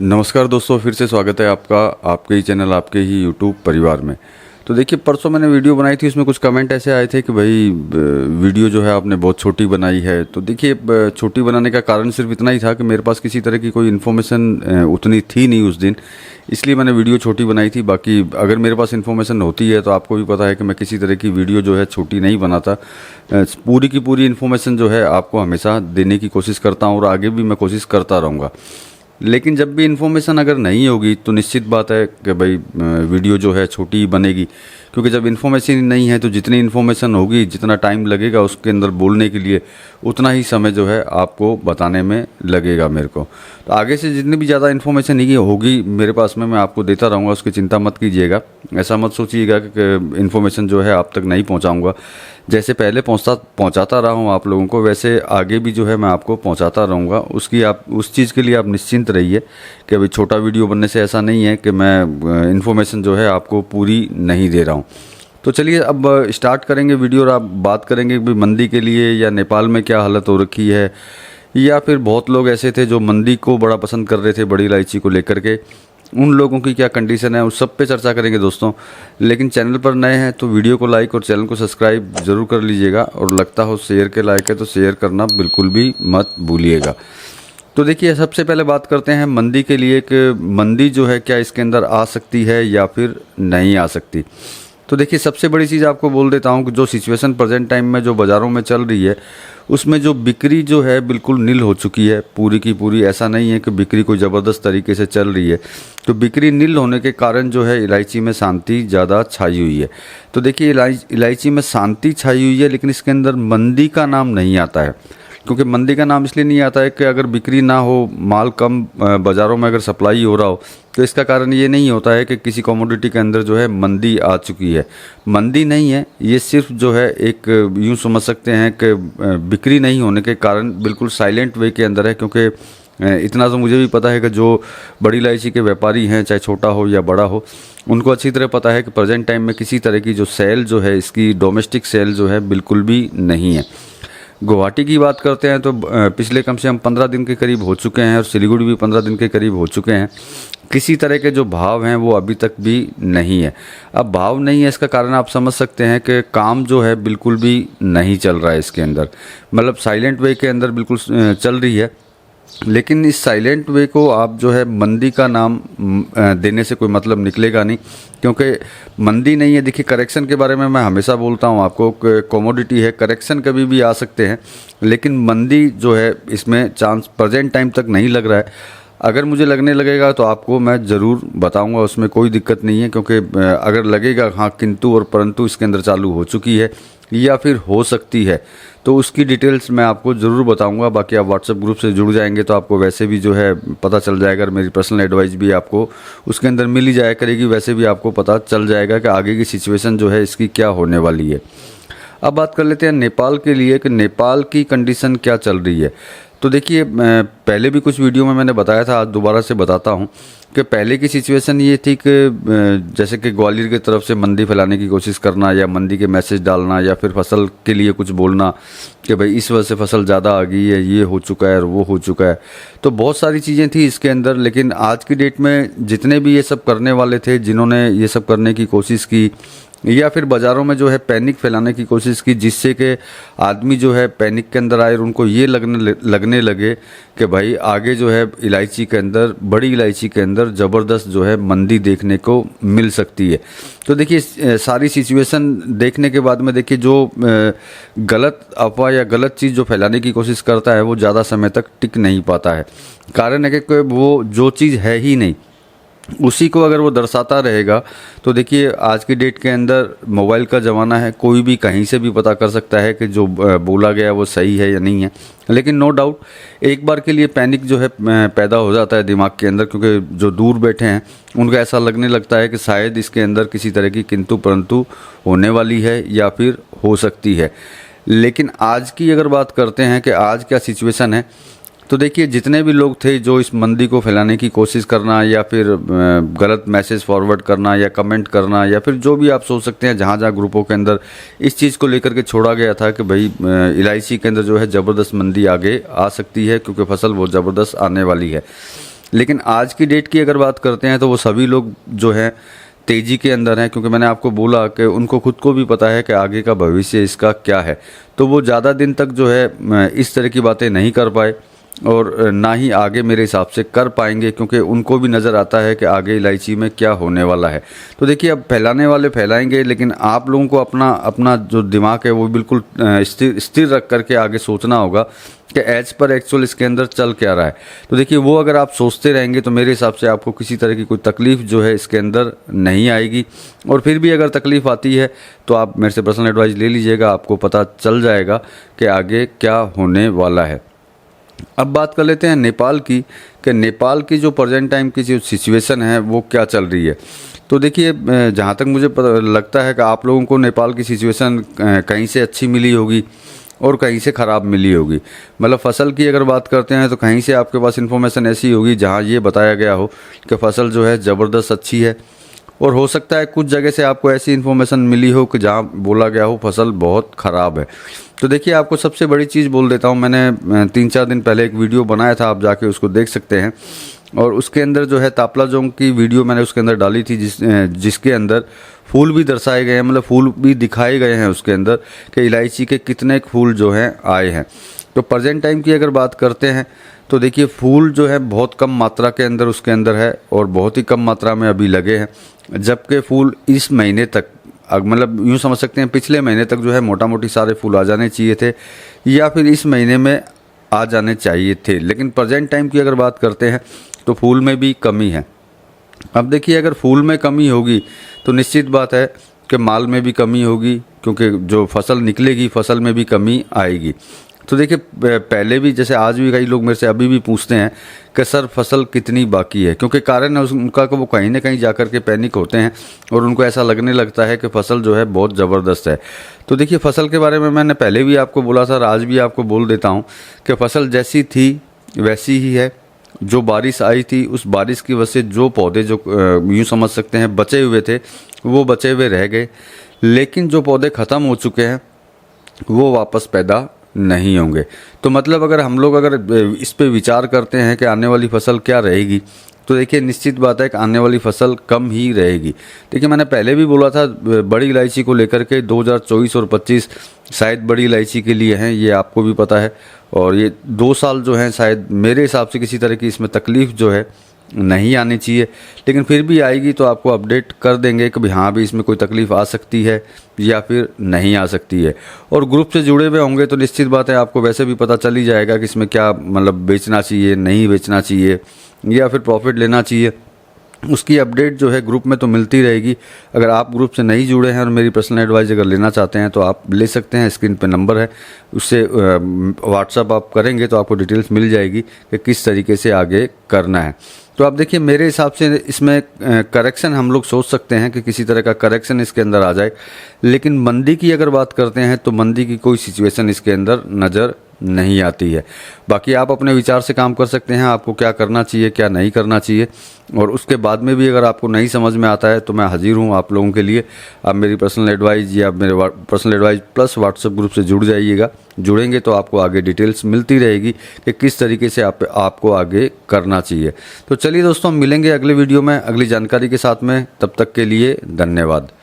नमस्कार दोस्तों, फिर से स्वागत है आपका आपके ही चैनल आपके ही यूट्यूब परिवार में। तो देखिए, परसों मैंने वीडियो बनाई थी, उसमें कुछ कमेंट ऐसे आए थे कि भाई वीडियो जो है आपने बहुत छोटी बनाई है। तो देखिए, छोटी बनाने का कारण सिर्फ इतना ही था कि मेरे पास किसी तरह की कोई इन्फॉर्मेशन उतनी थी नहीं उस दिन, इसलिए मैंने वीडियो छोटी बनाई थी। बाकी अगर मेरे पास इन्फॉर्मेशन होती है तो आपको भी पता है कि मैं किसी तरह की वीडियो जो है छोटी नहीं बनाता। पूरी की पूरी इन्फॉर्मेशन जो है आपको हमेशा देने की कोशिश करता हूँ और आगे भी मैं कोशिश करता रहूँगा। लेकिन जब भी इन्फॉर्मेशन अगर नहीं होगी तो निश्चित बात है कि भाई वीडियो जो है छोटी ही बनेगी, क्योंकि जब इन्फॉर्मेशन ही नहीं है तो जितनी इन्फॉर्मेशन होगी, जितना टाइम लगेगा उसके अंदर बोलने के लिए, उतना ही समय जो है आपको बताने में लगेगा मेरे को। तो आगे से जितनी भी ज़्यादा इन्फॉर्मेशन ही होगी मेरे पास में, मैं आपको देता रहूँगा, उसकी चिंता मत कीजिएगा। ऐसा मत सोचिएगा कि इन्फॉर्मेशन जो है आप तक नहीं पहुँचाऊँगा। जैसे पहले पहुँचाता रहा हूँ आप लोगों को, वैसे आगे भी जो है मैं आपको पहुँचाता रहूँगा। उसकी आप उस चीज़ के लिए आप निश्चिंत रहिए कि अभी छोटा वीडियो बनने से ऐसा नहीं है कि मैं इन्फॉर्मेशन जो है आपको पूरी नहीं दे रहा हूँ। तो चलिए अब स्टार्ट करेंगे वीडियो और आप बात करेंगे कि मंदी के लिए या नेपाल में क्या हालत हो रखी है, या फिर बहुत लोग ऐसे थे जो मंदी को बड़ा पसंद कर रहे थे बड़ी इलायची को लेकर के, उन लोगों की क्या कंडीशन है, उस सब पे चर्चा करेंगे दोस्तों। लेकिन चैनल पर नए हैं तो वीडियो को लाइक और चैनल को सब्सक्राइब ज़रूर कर लीजिएगा, और लगता हो शेयर के लायक है तो शेयर करना बिल्कुल भी मत भूलिएगा। तो देखिए, सबसे पहले बात करते हैं मंदी के लिए कि मंदी जो है क्या इसके अंदर आ सकती है या फिर नहीं आ सकती। तो देखिए, सबसे बड़ी चीज़ आपको बोल देता हूँ कि जो सिचुएशन प्रेजेंट टाइम में जो बाज़ारों में चल रही है, उसमें जो बिक्री जो है बिल्कुल नील हो चुकी है पूरी की पूरी। ऐसा नहीं है कि बिक्री कोई ज़बरदस्त तरीके से चल रही है। तो बिक्री नील होने के कारण जो है इलायची में शांति ज़्यादा छाई हुई है। तो देखिए, इलायची में शांति छाई हुई है, लेकिन इसके अंदर मंदी का नाम नहीं आता है। क्योंकि मंदी का नाम इसलिए नहीं आता है कि अगर बिक्री ना हो, माल कम बाज़ारों में अगर सप्लाई हो रहा हो, तो इसका कारण ये नहीं होता है कि किसी कमोडिटी के अंदर जो है मंदी आ चुकी है। मंदी नहीं है, ये सिर्फ जो है एक यूँ समझ सकते हैं कि बिक्री नहीं होने के कारण बिल्कुल साइलेंट वे के अंदर है। क्योंकि इतना तो मुझे भी पता है कि जो बड़ी इलायची के व्यापारी हैं, चाहे छोटा हो या बड़ा हो, उनको अच्छी तरह पता है कि प्रेजेंट टाइम में किसी तरह की जो सेल जो है, इसकी डोमेस्टिक सेल जो है बिल्कुल भी नहीं है। गुवाहाटी की बात करते हैं तो पिछले कम से कम 15 दिन के करीब हो चुके हैं, और सिलीगुड़ी भी 15 दिन के करीब हो चुके हैं। किसी तरह के जो भाव हैं वो अभी तक भी नहीं है। अब भाव नहीं है, इसका कारण आप समझ सकते हैं कि काम जो है बिल्कुल भी नहीं चल रहा है इसके अंदर। मतलब साइलेंट वे के अंदर बिल्कुल चल रही है। लेकिन इस साइलेंट वे को आप जो है मंदी का नाम देने से कोई मतलब निकलेगा नहीं, क्योंकि मंदी नहीं है। देखिए, करेक्शन के बारे में मैं हमेशा बोलता हूँ आपको, कमोडिटी है, करेक्शन कभी भी आ सकते हैं, लेकिन मंदी जो है इसमें चांस प्रेजेंट टाइम तक नहीं लग रहा है। अगर मुझे लगने लगेगा तो आपको मैं ज़रूर बताऊंगा, उसमें कोई दिक्कत नहीं है। क्योंकि अगर लगेगा हाँ किंतु और परंतु इसके अंदर चालू हो चुकी है या फिर हो सकती है, तो उसकी डिटेल्स मैं आपको ज़रूर बताऊंगा। बाकी आप व्हाट्सएप ग्रुप से जुड़ जाएंगे तो आपको वैसे भी जो है पता चल जाएगा, और मेरी पर्सनल एडवाइस भी आपको उसके अंदर मिल ही जाया करेगी। वैसे भी आपको पता चल जाएगा कि आगे की सिचुएशन जो है इसकी क्या होने वाली है। अब बात कर लेते हैं नेपाल के लिए कि नेपाल की कंडीशन क्या चल रही है। तो देखिए, पहले भी कुछ वीडियो में मैंने बताया था, आज दोबारा से बताता हूँ कि पहले की सिचुएशन ये थी कि जैसे कि ग्वालियर की तरफ से मंदी फैलाने की कोशिश करना, या मंदी के मैसेज डालना, या फिर फसल के लिए कुछ बोलना कि भाई इस वजह से फसल ज़्यादा आ गई है, ये हो चुका है और वो हो चुका है। तो बहुत सारी चीज़ें थी इसके अंदर। लेकिन आज की डेट में जितने भी ये सब करने वाले थे, जिन्होंने ये सब करने की कोशिश की, या फिर बाज़ारों में जो है पैनिक फैलाने की कोशिश की, जिससे कि आदमी जो है पैनिक के अंदर आए और उनको ये लगने लगे कि भाई आगे जो है इलायची के अंदर, बड़ी इलायची के अंदर ज़बरदस्त जो है मंदी देखने को मिल सकती है। तो देखिए, सारी सिचुएशन देखने के बाद में देखिए, जो गलत अफवाह या गलत चीज़ जो फैलाने की कोशिश करता है वो ज़्यादा समय तक टिक नहीं पाता है। कारण है कि वो जो चीज़ है ही नहीं, उसी को अगर वो दर्शाता रहेगा, तो देखिए आज की डेट के अंदर मोबाइल का ज़माना है, कोई भी कहीं से भी पता कर सकता है कि जो बोला गया वो सही है या नहीं है। लेकिन नो डाउट एक बार के लिए पैनिक जो है पैदा हो जाता है दिमाग के अंदर, क्योंकि जो दूर बैठे हैं उनको ऐसा लगने लगता है कि शायद इसके अंदर किसी तरह की किंतु परंतु होने वाली है या फिर हो सकती है। लेकिन आज की अगर बात करते हैं कि आज क्या सिचुएशन है, तो देखिए, जितने भी लोग थे जो इस मंदी को फैलाने की कोशिश करना, या फिर गलत मैसेज फॉरवर्ड करना, या कमेंट करना, या फिर जो भी आप सोच सकते हैं, जहाँ जहाँ ग्रुपों के अंदर इस चीज़ को लेकर के छोड़ा गया था कि भाई इलायची के अंदर जो है ज़बरदस्त मंदी आगे आ सकती है, क्योंकि फसल बहुत ज़बरदस्त आने वाली है। लेकिन आज की डेट की अगर बात करते हैं तो वो सभी लोग जो हैं तेज़ी के अंदर हैं, क्योंकि मैंने आपको बोला कि उनको खुद को भी पता है कि आगे का भविष्य इसका क्या है। तो वो ज़्यादा दिन तक जो है इस तरह की बातें नहीं कर पाए और ना ही आगे मेरे हिसाब से कर पाएंगे, क्योंकि उनको भी नज़र आता है कि आगे इलायची में क्या होने वाला है। तो देखिए, अब फैलाने वाले फैलाएंगे, लेकिन आप लोगों को अपना अपना जो दिमाग है वो बिल्कुल स्थिर रख करके आगे सोचना होगा कि एज पर एक्चुअल इसके अंदर चल क्या रहा है। तो देखिए, वो अगर आप सोचते रहेंगे तो मेरे हिसाब से आपको किसी तरह की कोई तकलीफ़ जो है इसके अंदर नहीं आएगी। और फिर भी अगर तकलीफ़ आती है तो आप मेरे से पर्सनल एडवाइस ले लीजिएगा, आपको पता चल जाएगा कि आगे क्या होने वाला है। अब बात कर लेते हैं नेपाल की, कि नेपाल की जो प्रेजेंट टाइम की जो सिचुएशन है वो क्या चल रही है। तो देखिए, जहाँ तक मुझे लगता है कि आप लोगों को नेपाल की सिचुएशन कहीं से अच्छी मिली होगी और कहीं से ख़राब मिली होगी। मतलब फ़सल की अगर बात करते हैं तो कहीं से आपके पास इन्फॉर्मेशन ऐसी होगी जहाँ ये बताया गया हो कि फ़सल जो है ज़बरदस्त अच्छी है, और हो सकता है कुछ जगह से आपको ऐसी इन्फॉर्मेशन मिली हो कि जहाँ बोला गया हो फसल बहुत ख़राब है। तो देखिए, आपको सबसे बड़ी चीज़ बोल देता हूँ, मैंने 3-4 दिन पहले एक वीडियो बनाया था, आप जाके उसको देख सकते हैं। और उसके अंदर जो है तापला जोंग की वीडियो मैंने उसके अंदर डाली थी, जिसके अंदर फूल भी दर्शाए गए हैं, मतलब फूल भी दिखाए गए हैं उसके अंदर कि इलायची के कितने फूल जो हैं आए हैं। तो प्रेजेंट टाइम की अगर बात करते हैं तो देखिए, फूल जो है बहुत कम मात्रा के अंदर उसके अंदर है और बहुत ही कम मात्रा में अभी लगे हैं, जबकि फूल इस महीने तक, मतलब यूँ समझ सकते हैं पिछले महीने तक जो है मोटा मोटी सारे फूल आ जाने चाहिए थे, या फिर इस महीने में आ जाने चाहिए थे। लेकिन प्रेजेंट टाइम की अगर बात करते हैं तो फूल में भी कमी है। अब देखिए, अगर फूल में कमी होगी तो निश्चित बात है कि माल में भी कमी होगी, क्योंकि जो फसल निकलेगी फसल में भी कमी आएगी। तो देखिए, पहले भी जैसे आज भी कई लोग मेरे से अभी भी पूछते हैं कि सर फसल कितनी बाकी है, क्योंकि कारण है उनका कि वो कहीं ना कहीं जाकर के पैनिक होते हैं और उनको ऐसा लगने लगता है कि फसल जो है बहुत ज़बरदस्त है। तो देखिए, फसल के बारे में मैंने पहले भी आपको बोला था और आज भी आपको बोल देता हूँ कि फसल जैसी थी वैसी ही है। जो बारिश आई थी उस बारिश की वजह से जो पौधे जो यूँ समझ सकते हैं बचे हुए थे वो बचे हुए रह गए, लेकिन जो पौधे ख़त्म हो चुके हैं वो वापस पैदा नहीं होंगे। तो मतलब अगर हम लोग अगर इस पे विचार करते हैं कि आने वाली फसल क्या रहेगी, तो देखिए निश्चित बात है कि आने वाली फसल कम ही रहेगी। देखिए, मैंने पहले भी बोला था बड़ी इलायची को लेकर के 2024 और 25 शायद बड़ी इलायची के लिए हैं, ये आपको भी पता है। और ये 2 साल जो हैं शायद मेरे हिसाब से किसी तरह की इसमें तकलीफ़ जो है नहीं आनी चाहिए, लेकिन फिर भी आएगी तो आपको अपडेट कर देंगे कि भाई हाँ भी इसमें कोई तकलीफ़ आ सकती है या फिर नहीं आ सकती है। और ग्रुप से जुड़े हुए होंगे तो निश्चित बात है आपको वैसे भी पता चल ही जाएगा कि इसमें क्या मतलब बेचना चाहिए, नहीं बेचना चाहिए या फिर प्रॉफिट लेना चाहिए। उसकी अपडेट जो है ग्रुप में तो मिलती रहेगी। अगर आप ग्रुप से नहीं जुड़े हैं और मेरी पर्सनल एडवाइस अगर लेना चाहते हैं तो आप ले सकते हैं, स्क्रीन पे नंबर है, उससे व्हाट्सअप आप करेंगे तो आपको डिटेल्स मिल जाएगी कि किस तरीके से आगे करना है। तो आप देखिए, मेरे हिसाब से इसमें करेक्शन हम लोग सोच सकते हैं कि किसी तरह का करेक्शन इसके अंदर आ जाए, लेकिन मंदी की अगर बात करते हैं तो मंदी की कोई सिचुएशन इसके अंदर नज़र नहीं आती है। बाकी आप अपने विचार से काम कर सकते हैं, आपको क्या करना चाहिए क्या नहीं करना चाहिए। और उसके बाद में भी अगर आपको नहीं समझ में आता है तो मैं हाजिर हूँ आप लोगों के लिए। आप मेरी पर्सनल एडवाइस या मेरे personal advice plus WhatsApp group से जुड़ जाइएगा। जुड़ेंगे तो आपको आगे डिटेल्स मिलती रहेगी कि किस तरीके से आपको आगे करना चाहिए। तो चलिए दोस्तों, हम मिलेंगे अगले वीडियो में अगली जानकारी के साथ में। तब तक के लिए धन्यवाद।